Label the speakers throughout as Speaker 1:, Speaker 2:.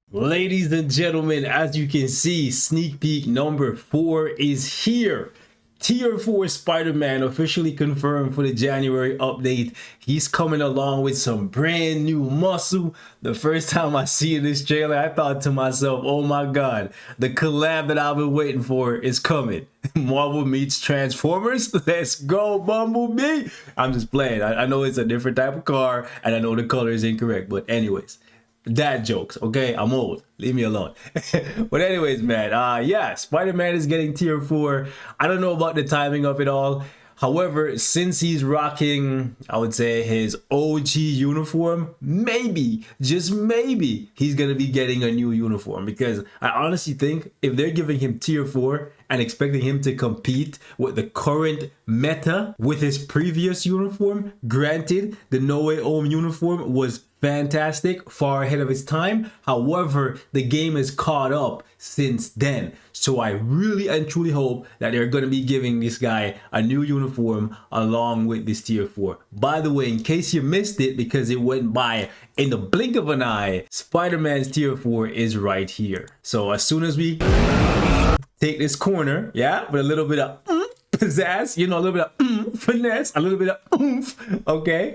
Speaker 1: Ladies and gentlemen, as you can see, sneak peek number 4 is here. Tier 4 Spider-Man officially confirmed for the January update. He's coming along with some brand new muscle. The first time I see this trailer, I thought to myself, oh my god, the collab that I've been waiting for is coming. Marvel meets Transformers. Let's go, Bumblebee. I'm just playing. I know it's a different type of car and I know the color is incorrect, but anyways. Dad jokes, okay? I'm old. Leave me alone. But anyways, man, yeah, Spider-Man is getting tier 4. I don't know about the timing of it all. However, since he's rocking, I would say, his OG uniform, maybe, just maybe, he's going to be getting a new uniform. Because I honestly think if they're giving him tier 4 and expecting him to compete with the current meta with his previous uniform, granted, the No Way Home uniform was fantastic, far ahead of its time. However, the game has caught up since then. So I really and truly hope that they're going to be giving this guy a new uniform along with this tier 4. By the way, in case you missed it because it went by in the blink of an eye, Spider-Man's tier 4 is right here. So as soon as we take this corner, yeah, with a little bit of pizzazz, you know, a little bit of finesse, a little bit of oomph, okay?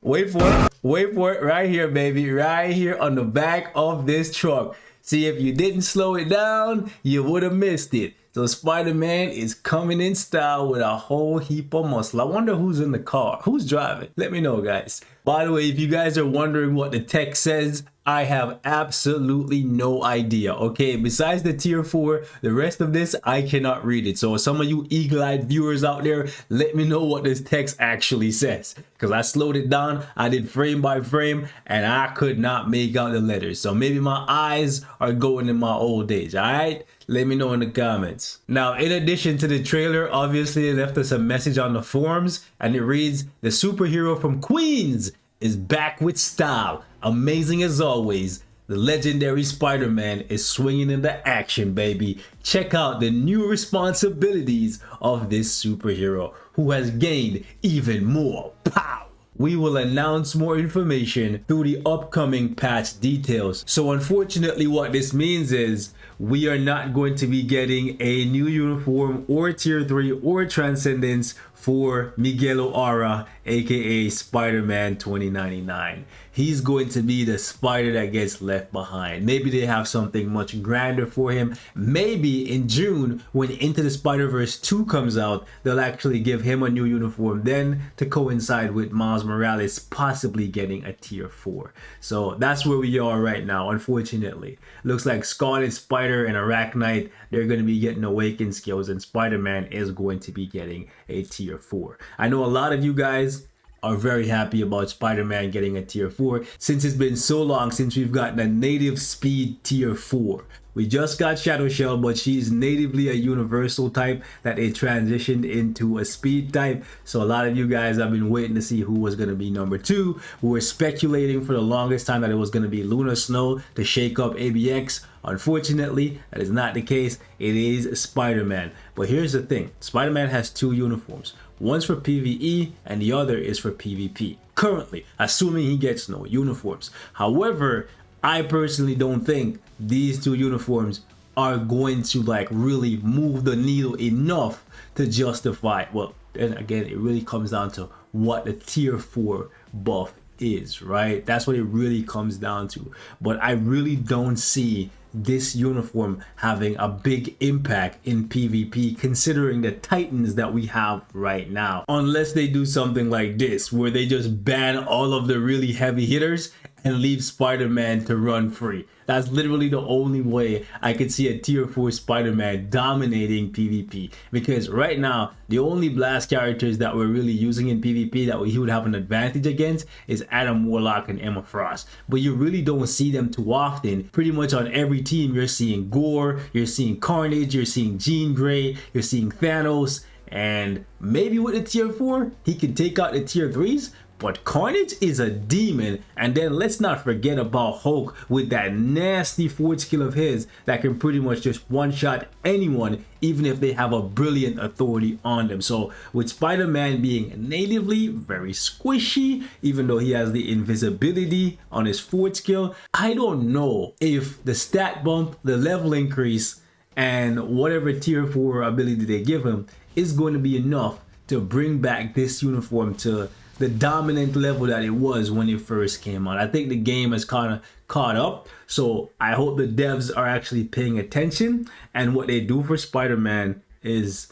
Speaker 1: Wait for it right here, baby, right here on the back of this truck. See, if you didn't slow it down, you would have missed it. So Spider-Man is coming in style with a whole heap of muscle. I wonder who's in the car. Who's driving? Let me know, guys. By the way, if you guys are wondering what the text says, I have absolutely no idea, okay? Besides the tier 4, the rest of this, I cannot read it. So some of you eagle-eyed viewers out there, let me know what this text actually says. Because I slowed it down, I did frame by frame, and I could not make out the letters. So maybe my eyes are going in my old age, all right? Let me know in the comments. Now, in addition to the trailer, obviously they left us a message on the forums, and it reads, the superhero from Queens is back with style. Amazing as always. The legendary Spider-Man is swinging into action, baby. Check out the new responsibilities of this superhero who has gained even more power. We will announce more information through the upcoming patch details. So unfortunately, what this means is we are not going to be getting a new uniform or tier 3 or transcendence for Miguel O'Hara, aka Spider-Man 2099. He's going to be the spider that gets left behind. Maybe they have something much grander for him. Maybe in June, when Into the Spider-Verse 2 comes out, they'll actually give him a new uniform then to coincide with Miles Morales possibly getting a tier 4. So that's where we are right now, unfortunately. Looks like Scarlet Spider and Arachnite, they're going to be getting awakened skills, and Spider-Man is going to be getting a tier 4. I know a lot of you guys are very happy about Spider-Man getting a tier 4 since it's been so long since we've gotten a native speed tier 4. We just got Shadow Shell, but she's natively a universal type that they transitioned into a speed type. So a lot of you guys have been waiting to see who was going to be number 2. We were speculating for the longest time that it was going to be Luna Snow to shake up ABX. Unfortunately, that is not the case. It is Spider-Man. But here's the thing. Spider-Man has 2 uniforms. One's for PvE and the other is for PvP. Currently, assuming he gets no uniforms. However, I personally don't think these 2 uniforms are going to like really move the needle enough to justify. Well, then again, it really comes down to what the tier 4 buff is, right? That's what it really comes down to. But I really don't see this uniform having a big impact in PvP considering the titans that we have right now, unless they do something like this where they just ban all of the really heavy hitters and leave Spider-Man to run free. That's literally the only way I could see a tier 4 Spider-Man dominating PvP, because right now the only blast characters that we're really using in PvP that he would have an advantage against is Adam Warlock and Emma Frost, but you really don't see them too often. Pretty much on every team you're seeing Gore, you're seeing Carnage, you're seeing Jean Grey, you're seeing Thanos, and maybe with the tier 4 he can take out the tier 3s, But Carnage is a demon, and then let's not forget about Hulk with that nasty forward skill of his that can pretty much just one-shot anyone, even if they have a brilliant authority on them. So with Spider-Man being natively very squishy, even though he has the invisibility on his forward skill, I don't know if the stat bump, the level increase, and whatever tier 4 ability they give him is going to be enough to bring back this uniform to the dominant level that it was when it first came out. I think the game has kind of caught up, so I hope the devs are actually paying attention, and what they do for Spider-Man is,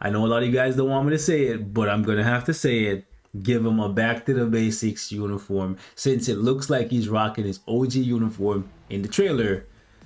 Speaker 1: I know a lot of you guys don't want me to say it, but I'm gonna have to say it, give him a back to the basics uniform, since it looks like he's rocking his OG uniform in the trailer.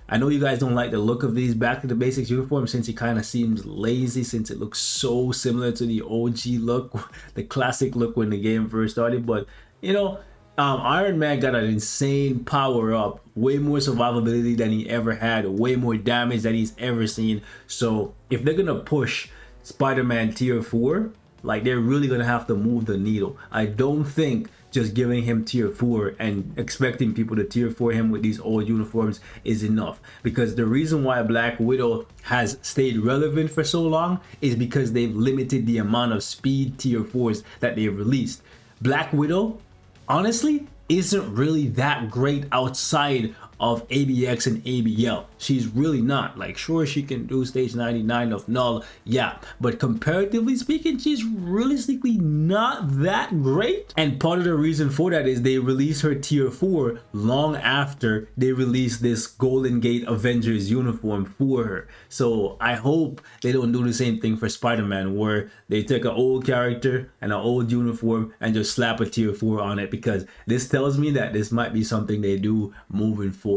Speaker 1: I know you guys don't like the look of these back to the basics uniform, since it kind of seems lazy, since it looks so similar to the OG look, the classic look when the game first started. But you know, Iron Man got an insane power up, way more survivability than he ever had, way more damage than he's ever seen. So if they're gonna push Spider-Man tier 4, like, they're really gonna have to move the needle. I don't think just giving him tier 4 and expecting people to tier 4 him with these old uniforms is enough, because the reason why Black Widow has stayed relevant for so long is because they've limited the amount of speed tier 4s that they've released. Black Widow honestly isn't really that great outside of ABX and ABL. She's really not. Like, sure, she can do stage 99 of null, yeah, but comparatively speaking, she's realistically not that great. And part of the reason for that is they released her tier 4 long after they released this Golden Gate Avengers uniform for her. So I hope they don't do the same thing for Spider-Man, where they take an old character and an old uniform and just slap a tier 4 on it, because this tells me that this might be something they do moving forward.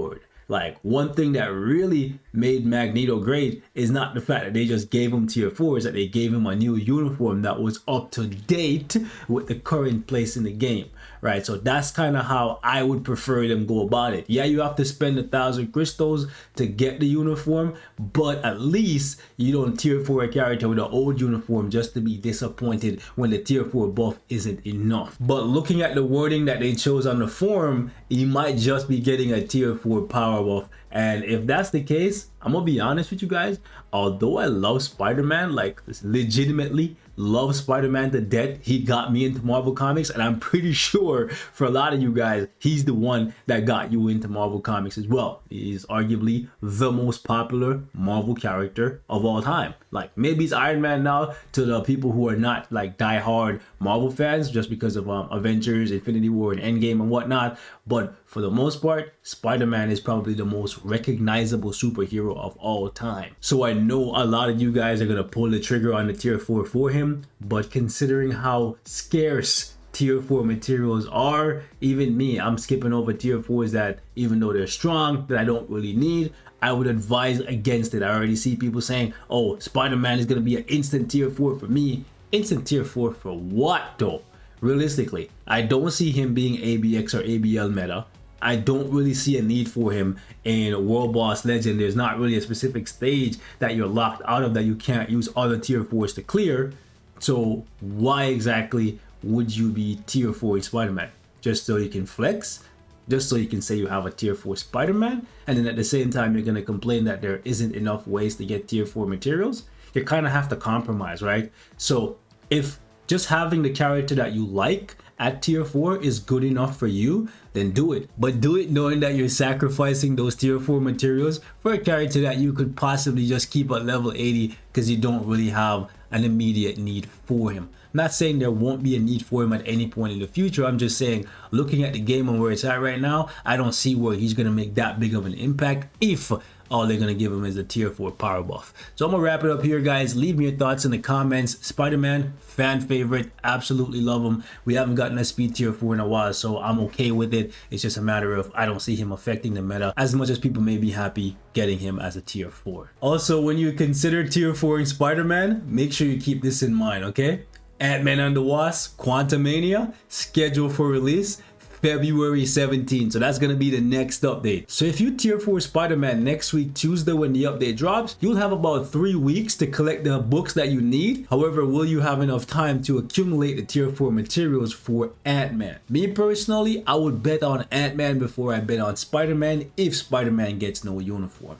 Speaker 1: Like, one thing that really made Magneto great is not the fact that they just gave him tier 4, is that they gave him a new uniform that was up to date with the current place in the game, right? So that's kind of how I would prefer them go about it. Yeah, you have to spend 1,000 crystals to get the uniform, but at least you don't tier 4 a character with an old uniform just to be disappointed when the tier 4 buff isn't enough. But looking at the wording that they chose on the forum, you might just be getting a tier 4 power buff. And if that's the case, I'm gonna be honest with you guys, although I love Spider-Man, like legitimately love Spider-Man to death, he got me into Marvel Comics, and I'm pretty sure for a lot of you guys, he's the one that got you into Marvel Comics as well. He's arguably the most popular Marvel character of all time. Like, maybe he's Iron Man now to the people who are not like die-hard Marvel fans, just because of Avengers, Infinity War, and Endgame and whatnot. But for the most part, Spider-Man is probably the most recognizable superhero of all time. So I know a lot of you guys are gonna pull the trigger on the tier 4 for him, but considering how scarce tier 4 materials are, even me, I'm skipping over tier 4s that, even though they're strong, that I don't really need. I would advise against it. I already see people saying, oh, Spider-Man is gonna be an instant tier 4 for me. Instant tier 4 for what though? Realistically, I don't see him being ABX or ABL meta. I don't really see a need for him in World Boss Legend. There's not really a specific stage that you're locked out of that you can't use other tier 4s to clear. So why exactly would you be tier 4 in Spider-Man? Just so you can flex? Just so you can say you have a tier 4 Spider-Man? And then at the same time, you're going to complain that there isn't enough ways to get tier 4 materials? You kind of have to compromise, right? So if just having the character that you like at tier 4 is good enough for you, then do it. But do it knowing that you're sacrificing those tier 4 materials for a character that you could possibly just keep at level 80 because you don't really have an immediate need for him. I'm not saying there won't be a need for him at any point in the future. I'm just saying, looking at the game and where it's at right now, I don't see where he's going to make that big of an impact if all they're going to give him is a tier 4 power buff. So I'm going to wrap it up here, guys. Leave me your thoughts in the comments. Spider-Man, fan favorite. Absolutely love him. We haven't gotten a speed tier 4 in a while, so I'm okay with it. It's just a matter of I don't see him affecting the meta as much as people may be happy getting him as a tier 4. Also, when you consider tier 4ing Spider-Man, make sure you keep this in mind, okay? Ant-Man and the Wasp, Quantumania, scheduled for release February 17th. So that's gonna be the next update. So if you tier 4 Spider-Man next week Tuesday when the update drops, you'll have about 3 weeks to collect the books that you need. However, will you have enough time to accumulate the tier 4 materials for Ant-Man? Me personally, I would bet on Ant-Man before I bet on Spider-Man if Spider-Man gets no uniform.